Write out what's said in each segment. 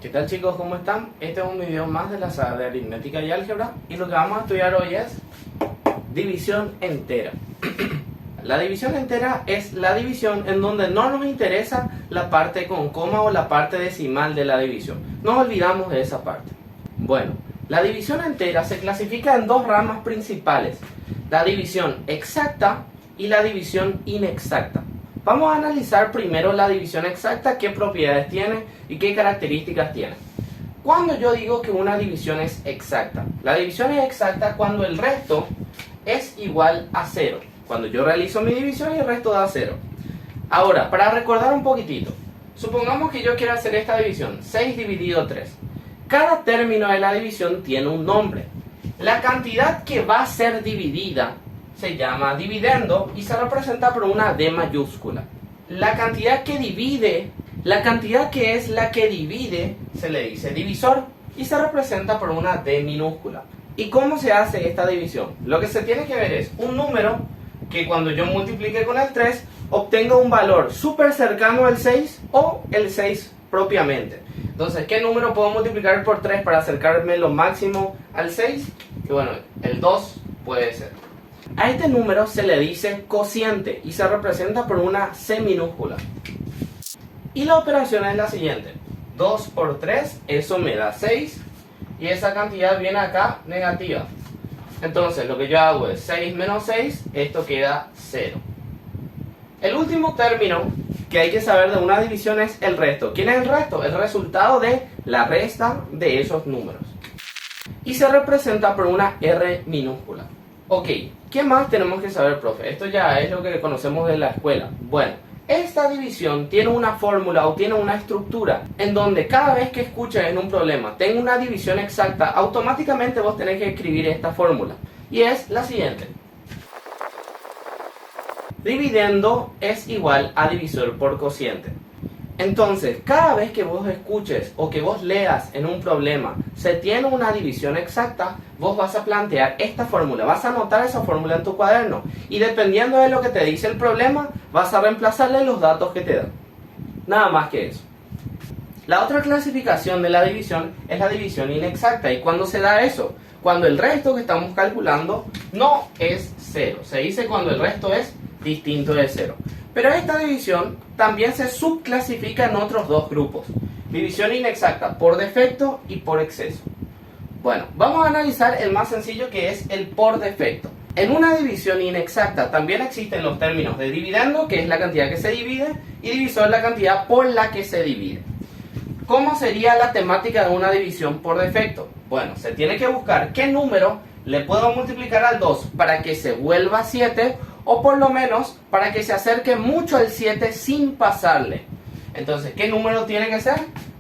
¿Qué tal, chicos? ¿Cómo están? Este es un video más de la saga de aritmética y álgebra y lo que vamos a estudiar hoy es división entera. La división entera es la división en donde no nos interesa la parte con coma o la parte decimal de la división. Nos olvidamos de esa parte. Bueno, la división entera se clasifica en dos ramas principales: la división exacta y la división inexacta. Vamos a analizar primero la división exacta, qué propiedades tiene y qué características tiene. Cuando yo digo que una división es exacta, la división es exacta cuando el resto es igual a 0. Cuando yo realizo mi división y el resto da 0. Ahora, para recordar un poquitito, supongamos que yo quiero hacer esta división, 6 dividido 3. Cada término de la división tiene un nombre. La cantidad que va a ser dividida se llama dividendo y se representa por una D mayúscula. La cantidad que divide, la cantidad que es la que divide, se le dice divisor y se representa por una D minúscula. ¿Y cómo se hace esta división? Lo que se tiene que ver es un número que cuando yo multiplique con el 3 obtenga un valor súper cercano al 6 o el 6 propiamente. Entonces, ¿qué número puedo multiplicar por 3 para acercarme lo máximo al 6? Y bueno, el 2 puede ser. A este número se le dice cociente y se representa por una C minúscula. Y la operación es la siguiente: 2 por 3, eso me da 6 y esa cantidad viene acá negativa. Entonces lo que yo hago es 6 menos 6, esto queda 0. El último término que hay que saber de una división es el resto. ¿Quién es el resto? El resultado de la resta de esos números. Y se representa por una R minúscula. Ok, ¿qué más tenemos que saber, profe? Esto ya es lo que conocemos de la escuela. Bueno, esta división tiene una fórmula o tiene una estructura en donde cada vez que escuches en un problema tenga una división exacta, automáticamente vos tenés que escribir esta fórmula. Y es la siguiente: dividendo es igual a divisor por cociente. Entonces, cada vez que vos escuches o que vos leas en un problema se tiene una división exacta, vos vas a plantear esta fórmula, vas a anotar esa fórmula en tu cuaderno y dependiendo de lo que te dice el problema, vas a reemplazarle los datos que te dan. Nada más que eso. La otra clasificación de la división es la división inexacta. ¿Y cuándo se da eso? Cuando el resto que estamos calculando no es 0. Se dice cuando el resto es distinto de 0. Pero esta división también se subclasifica en otros dos grupos: división inexacta por defecto y por exceso. Bueno, vamos a analizar el más sencillo, que es el por defecto. En una división inexacta también existen los términos de dividendo, que es la cantidad que se divide, y divisor, la cantidad por la que se divide. ¿Cómo sería la temática de una división por defecto? Bueno, se tiene que buscar qué número le puedo multiplicar al 2 para que se vuelva 7, o por lo menos para que se acerque mucho al 7 sin pasarle. Entonces, ¿qué número tiene que ser?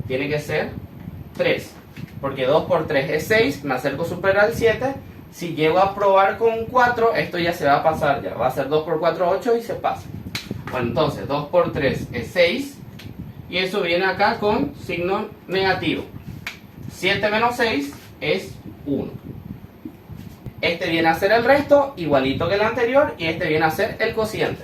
Tiene que ser 3, porque 2 por 3 es 6, me acerco superior al 7. Si llego a probar con 4, esto ya se va a pasar, ya va a ser 2 por 4, 8 y se pasa. Bueno, entonces 2 por 3 es 6 y eso viene acá con signo negativo. 7 menos 6 es 1. Este viene a ser el resto, igualito que el anterior, y este viene a ser el cociente.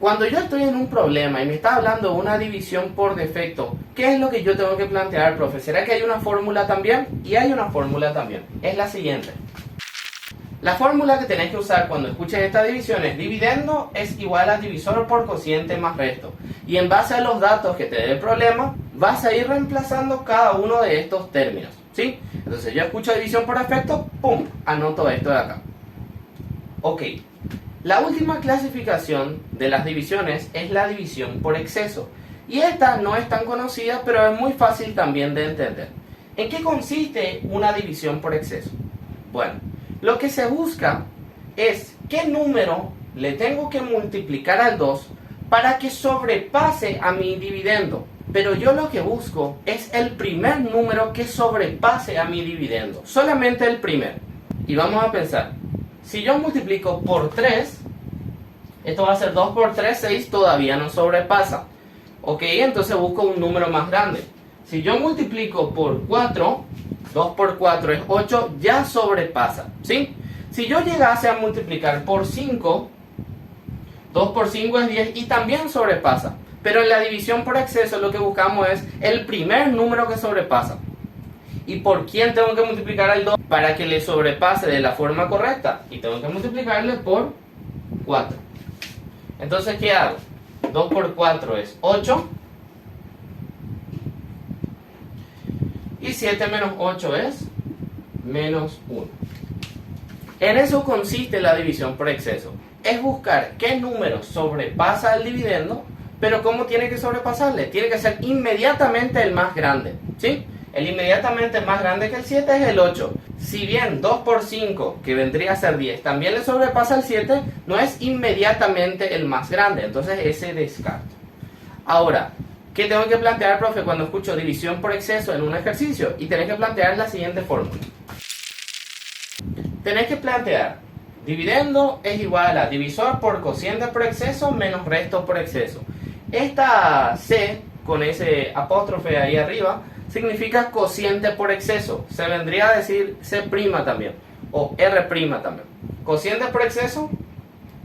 Cuando yo estoy en un problema y me está hablando de una división por defecto, ¿qué es lo que yo tengo que plantear, profe? ¿Será que hay una fórmula también? Y hay una fórmula también. Es la siguiente. La fórmula que tenés que usar cuando escuches esta división es: dividendo es igual a divisor por cociente más resto. Y en base a los datos que te dé el problema, vas a ir reemplazando cada uno de estos términos, ¿sí? Entonces yo escucho división por defecto, ¡pum!, anoto esto de acá. Ok. La última clasificación de las divisiones es la división por exceso. Y esta no es tan conocida, pero es muy fácil también de entender. ¿En qué consiste una división por exceso? Bueno, lo que se busca es qué número le tengo que multiplicar al 2 para que sobrepase a mi dividendo. Pero yo lo que busco es el primer número que sobrepase a mi dividendo. Solamente el primero. Y vamos a pensar. Si yo multiplico por 3, esto va a ser 2 por 3, 6, todavía no sobrepasa. Ok, entonces busco un número más grande. Si yo multiplico por 4, 2 por 4 es 8, ya sobrepasa, ¿sí? Si yo llegase a multiplicar por 5, 2 por 5 es 10 y también sobrepasa. Pero en la división por exceso lo que buscamos es el primer número que sobrepasa. ¿Y por quién tengo que multiplicar el 2 para que le sobrepase de la forma correcta? Y tengo que multiplicarle por 4. Entonces, ¿qué hago? 2 por 4 es 8. Y 7 menos 8 es menos 1. En eso consiste la división por exceso. Es buscar qué número sobrepasa el dividendo, pero ¿cómo tiene que sobrepasarle? Tiene que ser inmediatamente el más grande, ¿sí? El inmediatamente más grande que el 7 es el 8. Si bien 2 por 5, que vendría a ser 10, también le sobrepasa el 7, no es inmediatamente el más grande. Entonces ese descarto. Ahora, ¿qué tengo que plantear, profe, cuando escucho división por exceso en un ejercicio? Y tenés que plantear la siguiente fórmula. Tenés que plantear, dividendo es igual a divisor por cociente por exceso menos resto por exceso. Esta C, con ese apóstrofe ahí arriba, significa cociente por exceso. Se vendría a decir C' también, o R' también. Cociente por exceso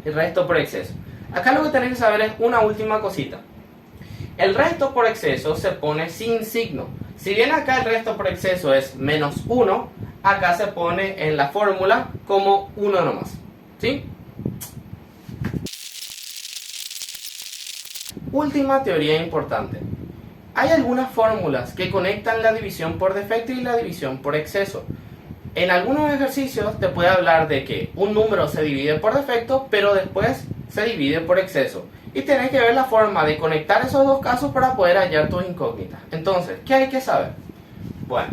y resto por exceso. Acá lo que tenés que saber es una última cosita. El resto por exceso se pone sin signo. Si bien acá el resto por exceso es menos 1, acá se pone en la fórmula como 1 nomás. ¿Sí? Última teoría importante. Hay algunas fórmulas que conectan la división por defecto y la división por exceso. En algunos ejercicios te puede hablar de que un número se divide por defecto, pero después se divide por exceso. Y tienes que ver la forma de conectar esos dos casos para poder hallar tus incógnitas. Entonces, ¿qué hay que saber? Bueno,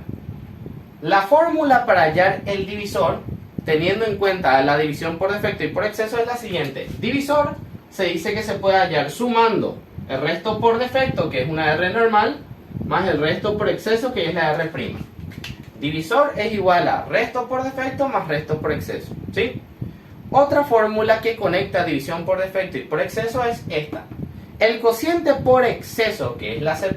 la fórmula para hallar el divisor, teniendo en cuenta la división por defecto y por exceso, es la siguiente. Divisor se dice que se puede hallar sumando el resto por defecto, que es una R normal, más el resto por exceso, que es la R'. Divisor es igual a resto por defecto más resto por exceso, ¿sí? Otra fórmula que conecta división por defecto y por exceso es esta. El cociente por exceso, que es la C',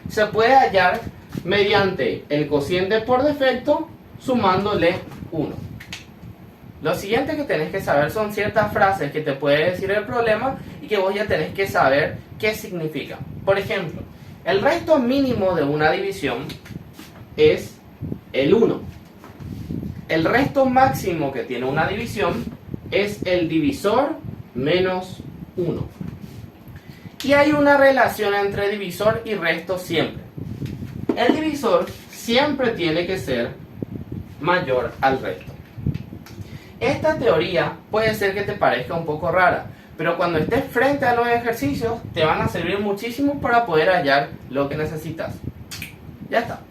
se puede hallar mediante el cociente por defecto sumándole 1. Lo siguiente que tenés que saber son ciertas frases que te puede decir el problema y que vos ya tenés que saber qué significan. Por ejemplo, el resto mínimo de una división es el 1. El resto máximo que tiene una división es el divisor menos 1. Y hay una relación entre divisor y resto siempre. El divisor siempre tiene que ser mayor al resto. Esta teoría puede ser que te parezca un poco rara, pero cuando estés frente a los ejercicios te van a servir muchísimo para poder hallar lo que necesitas. Ya está.